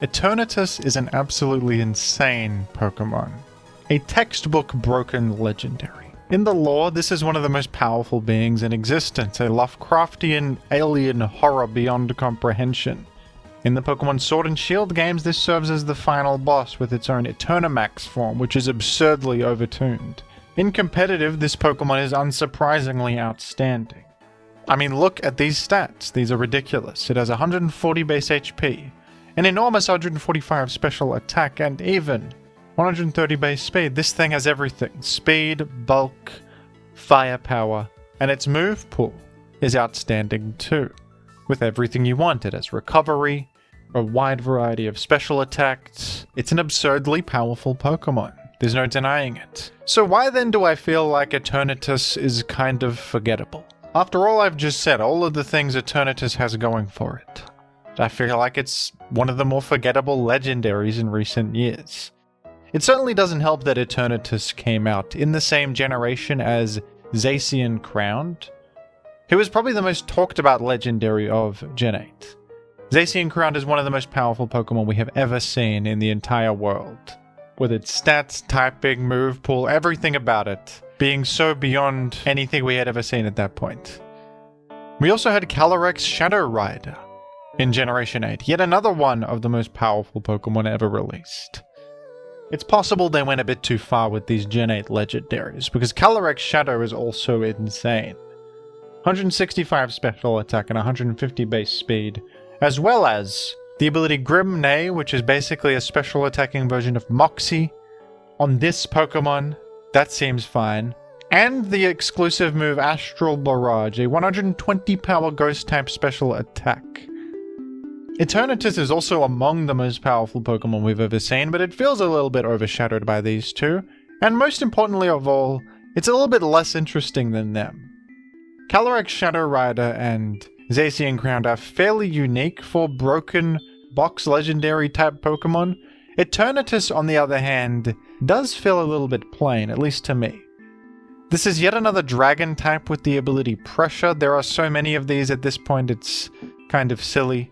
Eternatus is an absolutely insane Pokemon. A textbook broken legendary. In the lore, this is one of the most powerful beings in existence, a Lovecraftian alien horror beyond comprehension. In the Pokemon Sword and Shield games, this serves as the final boss with its own Eternamax form, which is absurdly overtuned. In competitive, this Pokemon is unsurprisingly outstanding. I mean, look at these stats. These are ridiculous. It has 140 base HP, an enormous 145 special attack, and even 130 base speed. This thing has everything. Speed, bulk, firepower, and its move pool is outstanding too. With everything you want. It has recovery, a wide variety of special attacks. It's an absurdly powerful Pokemon. There's no denying it. So why then do I feel like Eternatus is kind of forgettable? After all I've just said, all of the things Eternatus has going for it, I feel like it's one of the more forgettable legendaries in recent years. It certainly doesn't help that Eternatus came out in the same generation as Zacian-Crowned, who is probably the most talked about legendary of Gen 8. Zacian-Crowned is one of the most powerful Pokemon we have ever seen in the entire world, with its stats, typing, move pool, everything about it being so beyond anything we had ever seen at that point. We also had Calyrex-Shadow Rider in Generation 8, yet another one of the most powerful Pokemon ever released. It's possible they went a bit too far with these Gen 8 legendaries, because Calyrex-Shadow is also insane. 165 special attack and 150 base speed, as well as the ability Grim Neigh, which is basically a special attacking version of Moxie on this Pokemon. That seems fine. And the exclusive move Astral Barrage, a 120 power ghost type special attack. Eternatus is also among the most powerful Pokemon we've ever seen, but it feels a little bit overshadowed by these two. And most importantly of all, it's a little bit less interesting than them. Calyrex-Shadow Rider and Zacian-Crowned are fairly unique for broken box legendary type Pokemon. Eternatus, on the other hand, does feel a little bit plain, at least to me. This is yet another dragon type with the ability Pressure. There are so many of these at this point, it's kind of silly.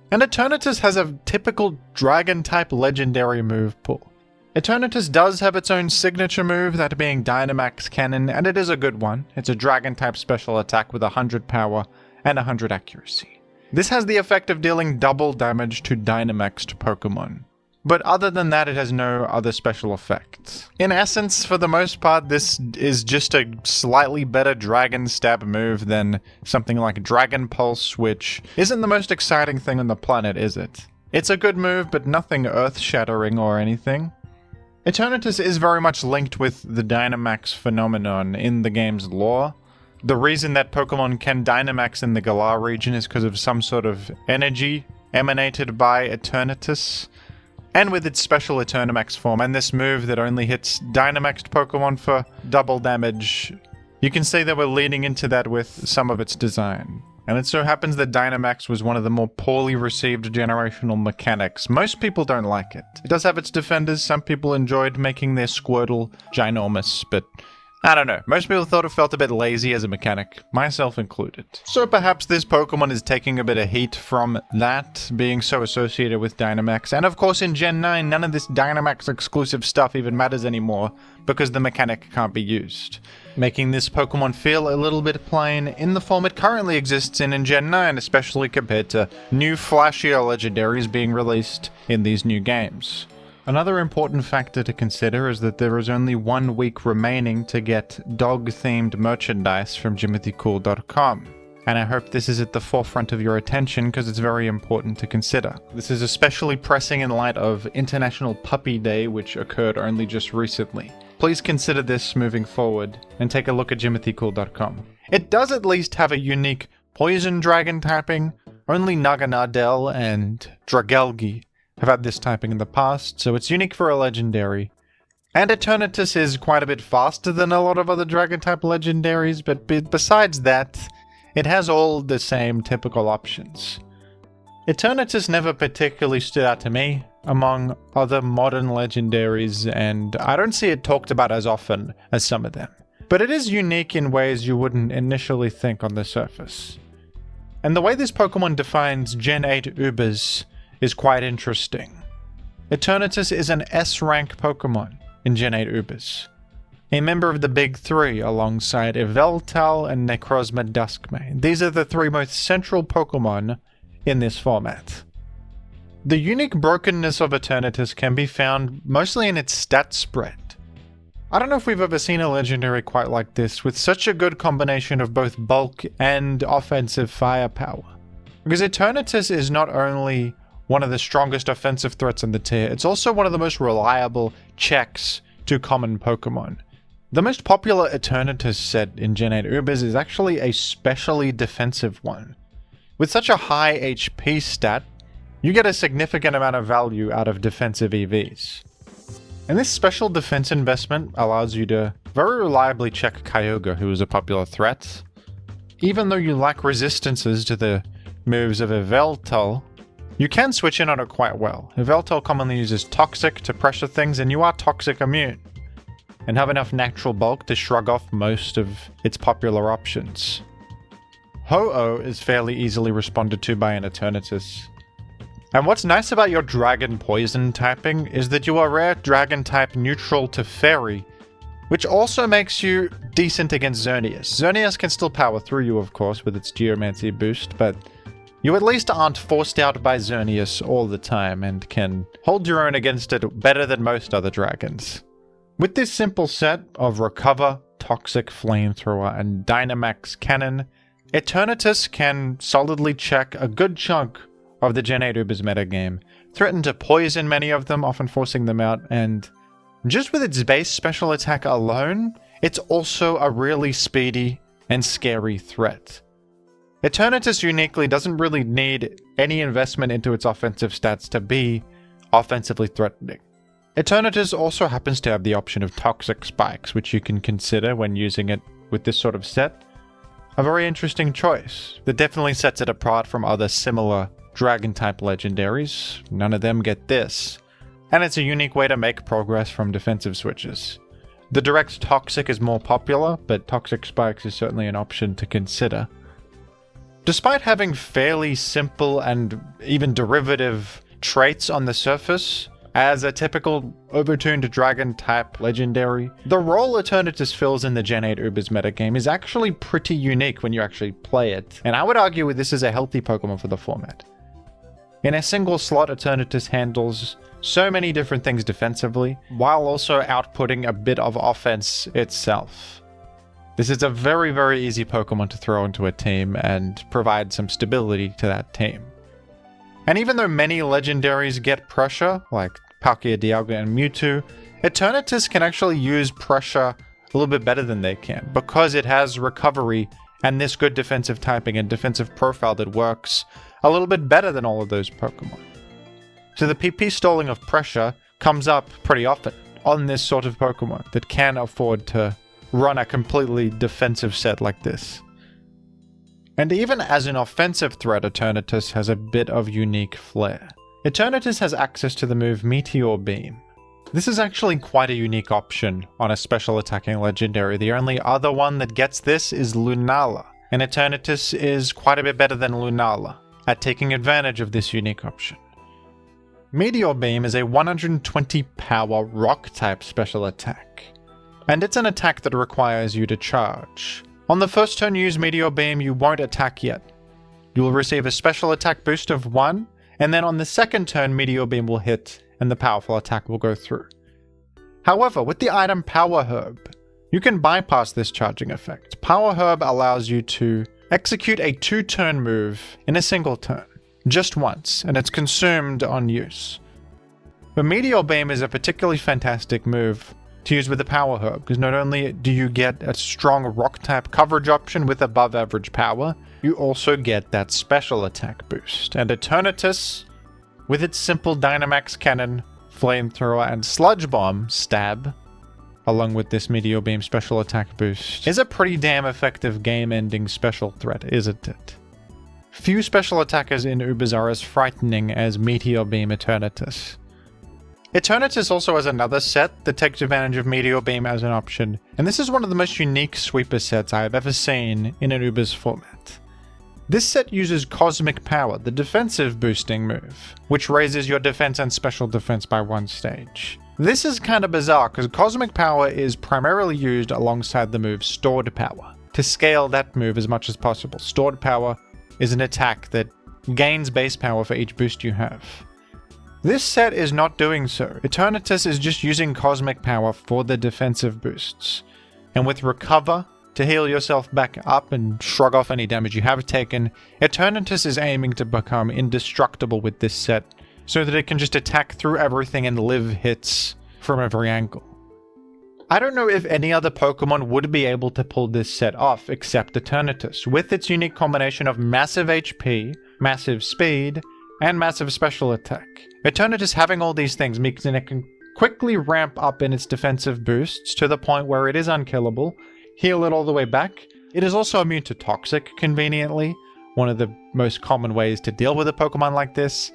And Eternatus has a typical dragon type legendary move pool. Eternatus does have its own signature move, that being Dynamax Cannon, and it is a good one. It's a dragon type special attack with 100 power and 100 accuracy. This has the effect of dealing double damage to Dynamaxed Pokemon. But other than that, it has no other special effects. In essence, for the most part, this is just a slightly better Dragon Stab move than something like Dragon Pulse, which isn't the most exciting thing on the planet, is it? It's a good move, but nothing earth-shattering or anything. Eternatus is very much linked with the Dynamax phenomenon in the game's lore. The reason that Pokemon can Dynamax in the Galar region is because of some sort of energy emanated by Eternatus, and with its special Eternamax form, and this move that only hits Dynamaxed Pokemon for double damage. You can say that we're leading into that with some of its design. And it so happens that Dynamax was one of the more poorly received generational mechanics. Most people don't like it. It does have its defenders. Some people enjoyed making their Squirtle ginormous, but I don't know. Most people thought it felt a bit lazy as a mechanic, myself included. So perhaps this Pokemon is taking a bit of heat from that, being so associated with Dynamax. And of course in Gen 9, none of this Dynamax exclusive stuff even matters anymore, because the mechanic can't be used, making this Pokemon feel a little bit plain in the form it currently exists in Gen 9, especially compared to new flashier legendaries being released in these new games. Another important factor to consider is that there is only 1 week remaining to get dog-themed merchandise from JimothyCool.com. And I hope this is at the forefront of your attention because it's very important to consider. This is especially pressing in light of International Puppy Day, which occurred only just recently. Please consider this moving forward and take a look at JimothyCool.com. It does at least have a unique Poison Dragon typing. Only Naganadel and Dragalge have had this typing in the past, so it's unique for a legendary. And Eternatus is quite a bit faster than a lot of other Dragon-type legendaries, but besides that, it has all the same typical options. Eternatus never particularly stood out to me among other modern legendaries, and I don't see it talked about as often as some of them. But it is unique in ways you wouldn't initially think on the surface. And the way this Pokemon defines Gen 8 Ubers is quite interesting. Eternatus is an S-rank Pokemon in Gen 8 Ubers, a member of the Big Three alongside Yveltal and Necrozma Duskmane. These are the three most central Pokemon in this format. The unique brokenness of Eternatus can be found mostly in its stat spread. I don't know if we've ever seen a legendary quite like this, with such a good combination of both bulk and offensive firepower. Because Eternatus is not only one of the strongest offensive threats in the tier, it's also one of the most reliable checks to common Pokemon. The most popular Eternatus set in Gen 8 Ubers is actually a specially defensive one. With such a high HP stat, you get a significant amount of value out of defensive EVs. And this special defense investment allows you to very reliably check Kyogre, who is a popular threat. Even though you lack resistances to the moves of Yveltal, you can switch in on it quite well. Yveltal commonly uses Toxic to pressure things, and you are Toxic immune, and have enough natural bulk to shrug off most of its popular options. Ho-Oh is fairly easily responded to by an Eternatus. And what's nice about your Dragon Poison typing is that you are rare Dragon type neutral to Fairy, which also makes you decent against Xerneas. Xerneas can still power through you, of course, with its Geomancy boost, but you at least aren't forced out by Xerneas all the time and can hold your own against it better than most other dragons. With this simple set of Recover, Toxic Flamethrower, and Dynamax Cannon, Eternatus can solidly check a good chunk of the Gen 8 Ubers metagame, threaten to poison many of them, often forcing them out, and just with its base special attack alone, it's also a really speedy and scary threat. Eternatus uniquely doesn't really need any investment into its offensive stats to be offensively threatening. Eternatus also happens to have the option of Toxic Spikes, which you can consider when using it with this sort of set. A very interesting choice that definitely sets it apart from other similar Dragon-type legendaries. None of them get this. And it's a unique way to make progress from defensive switches. The direct Toxic is more popular, but Toxic Spikes is certainly an option to consider. Despite having fairly simple and even derivative traits on the surface, as a typical overtuned Dragon-type legendary, the role Eternatus fills in the Gen 8 Ubers metagame is actually pretty unique when you actually play it, and I would argue this is a healthy Pokemon for the format. In a single slot, Eternatus handles so many different things defensively, while also outputting a bit of offense itself. This is a very, very easy Pokemon to throw into a team and provide some stability to that team. And even though many legendaries get pressure, like Palkia, Dialga, and Mewtwo, Eternatus can actually use pressure a little bit better than they can, because it has recovery and this good defensive typing and defensive profile that works a little bit better than all of those Pokemon. So the PP stalling of pressure comes up pretty often on this sort of Pokemon that can afford to run a completely defensive set like this. And even as an offensive threat, Eternatus has a bit of unique flair. Eternatus has access to the move Meteor Beam. This is actually quite a unique option on a special attacking legendary. The only other one that gets this is Lunala, and Eternatus is quite a bit better than Lunala at taking advantage of this unique option. Meteor Beam is a 120 power rock-type special attack, and it's an attack that requires you to charge. On the first turn you use Meteor Beam, you won't attack yet. You will receive a special attack boost of 1, and then on the second turn Meteor Beam will hit and the powerful attack will go through. However, with the item Power Herb, you can bypass this charging effect. Power Herb allows you to execute a 2-turn move in a single turn, just once, and it's consumed on use. But Meteor Beam is a particularly fantastic move to use with the Power Herb, because not only do you get a strong rock-type coverage option with above average power, you also get that special attack boost. And Eternatus, with its simple Dynamax Cannon, Flamethrower, and Sludge Bomb stab, along with this Meteor Beam special attack boost, is a pretty damn effective game-ending special threat, isn't it? Few special attackers in Ubers are as frightening as Meteor Beam Eternatus. Eternatus also has another set that takes advantage of Meteor Beam as an option, and this is one of the most unique sweeper sets I have ever seen in an Ubers format. This set uses Cosmic Power, the defensive boosting move, which raises your defense and special defense by 1 stage. This is kind of bizarre because Cosmic Power is primarily used alongside the move Stored Power, to scale that move as much as possible. Stored Power is an attack that gains base power for each boost you have. This set is not doing so. Eternatus is just using Cosmic Power for the defensive boosts. And with Recover, to heal yourself back up and shrug off any damage you have taken, Eternatus is aiming to become indestructible with this set, so that it can just attack through everything and live hits from every angle. I don't know if any other Pokemon would be able to pull this set off except Eternatus, with its unique combination of massive HP, massive speed, and massive special attack. Eternatus having all these things means that it can quickly ramp up in its defensive boosts to the point where it is unkillable, heal it all the way back. It is also immune to Toxic, conveniently, one of the most common ways to deal with a Pokemon like this.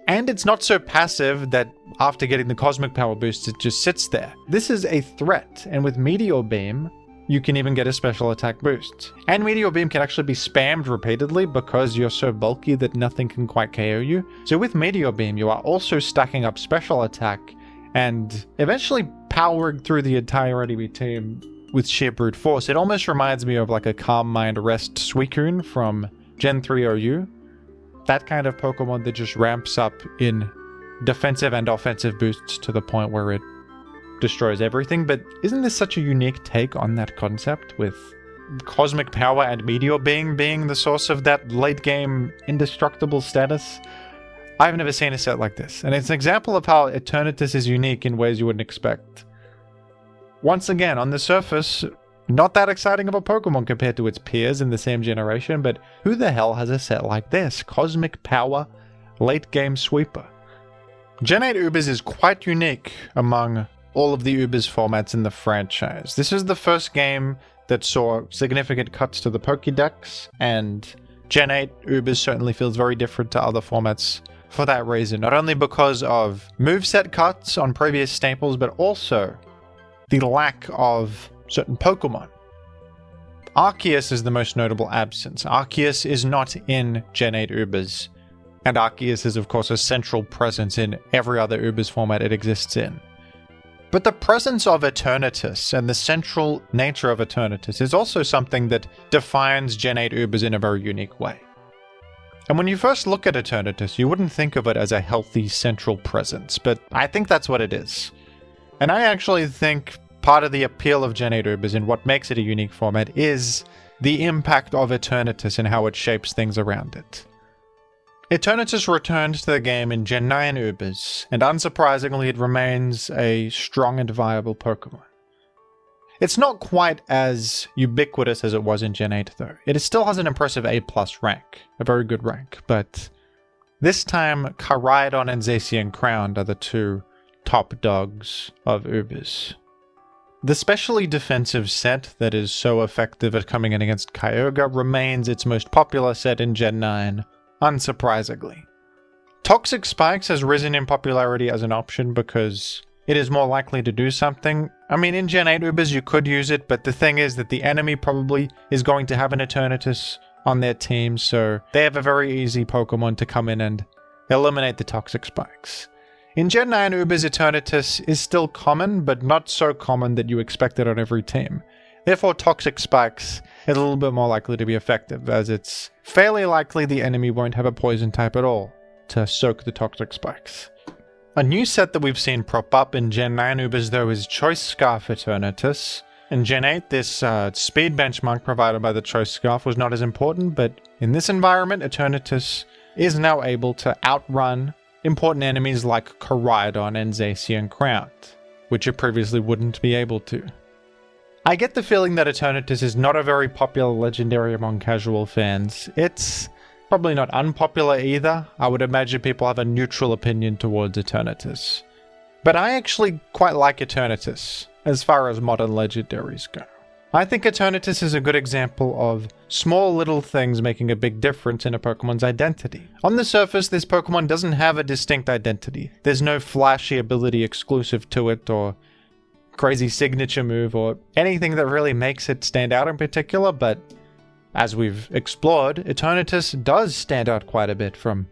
And it's not so passive that after getting the Cosmic Power boost, it just sits there. This is a threat, and with Meteor Beam, you can even get a special attack boost. And Meteor Beam can actually be spammed repeatedly because you're so bulky that nothing can quite KO you. So with Meteor Beam, you are also stacking up special attack and eventually powering through the entire enemy team with sheer brute force. It almost reminds me of like a Calm Mind Rest Suicune from Gen 3 OU. That kind of Pokemon that just ramps up in defensive and offensive boosts to the point where it destroys everything. But isn't this such a unique take on that concept, with Cosmic Power and Meteor being the source of that late game indestructible status? I've never seen a set like this, and it's an example of how Eternatus is unique in ways you wouldn't expect. Once again, on the surface, not that exciting of a Pokemon compared to its peers in the same generation, but who the hell has a set like this? Cosmic Power, late game sweeper. Gen 8 Ubers is quite unique among all of the Ubers formats in the franchise. This is the first game that saw significant cuts to the Pokédex, and Gen 8 Ubers certainly feels very different to other formats for that reason. Not only because of moveset cuts on previous staples, but also the lack of certain Pokemon. Arceus is the most notable absence. Arceus is not in Gen 8 Ubers, and Arceus is of course a central presence in every other Ubers format it exists in. But the presence of Eternatus and the central nature of Eternatus is also something that defines Gen 8 Ubers in a very unique way. And when you first look at Eternatus, you wouldn't think of it as a healthy central presence, but I think that's what it is. And I actually think part of the appeal of Gen 8 Ubers and what makes it a unique format is the impact of Eternatus and how it shapes things around it. Eternatus returned to the game in Gen 9 Ubers, and unsurprisingly it remains a strong and viable Pokemon. It's not quite as ubiquitous as it was in Gen 8 though. It still has an impressive A+ rank, a very good rank, but this time Calyrex and Zacian-Crowned are the two top dogs of Ubers. The specially defensive set that is so effective at coming in against Kyogre remains its most popular set in Gen 9, unsurprisingly. Toxic Spikes has risen in popularity as an option because it is more likely to do something. I mean, in Gen 8 Ubers you could use it, but the thing is that the enemy probably is going to have an Eternatus on their team, so they have a very easy Pokemon to come in and eliminate the Toxic Spikes. In Gen 9 Ubers, Eternatus is still common, but not so common that you expect it on every team. Therefore, Toxic Spikes is a little bit more likely to be effective, as it's fairly likely the enemy won't have a poison type at all to soak the Toxic Spikes. A new set that we've seen prop up in Gen 9 Ubers though is Choice Scarf Eternatus. In Gen 8, this speed benchmark provided by the Choice Scarf was not as important, but in this environment, Eternatus is now able to outrun important enemies like Calyrex and Zacian-Crowned, which it previously wouldn't be able to. I get the feeling that Eternatus is not a very popular legendary among casual fans. It's probably not unpopular either. I would imagine people have a neutral opinion towards Eternatus. But I actually quite like Eternatus as far as modern legendaries go. I think Eternatus is a good example of small little things making a big difference in a Pokemon's identity. On the surface, this Pokemon doesn't have a distinct identity. There's no flashy ability exclusive to it, or crazy signature move, or anything that really makes it stand out in particular, but As we've explored, Eternatus does stand out quite a bit from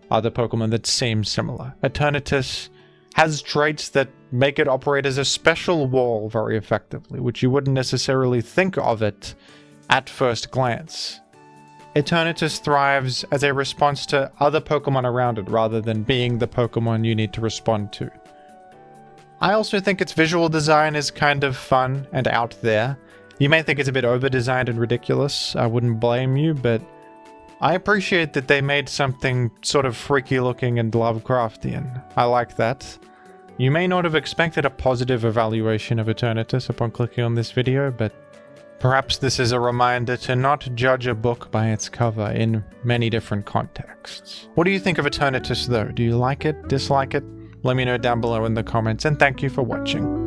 other Pokemon that seem similar. Eternatus has traits that make it operate as a special wall very effectively, which you wouldn't necessarily think of it at first glance. Eternatus thrives as a response to other Pokemon around it rather than being the Pokemon you need to respond to. I also think its visual design is kind of fun and out there. You may think it's a bit over-designed and ridiculous, I wouldn't blame you, but I appreciate that they made something sort of freaky looking and Lovecraftian. I like that. You may not have expected a positive evaluation of Eternatus upon clicking on this video, but perhaps this is a reminder to not judge a book by its cover in many different contexts. What do you think of Eternatus though? Do you like it? Dislike it? Let me know down below in the comments, and thank you for watching.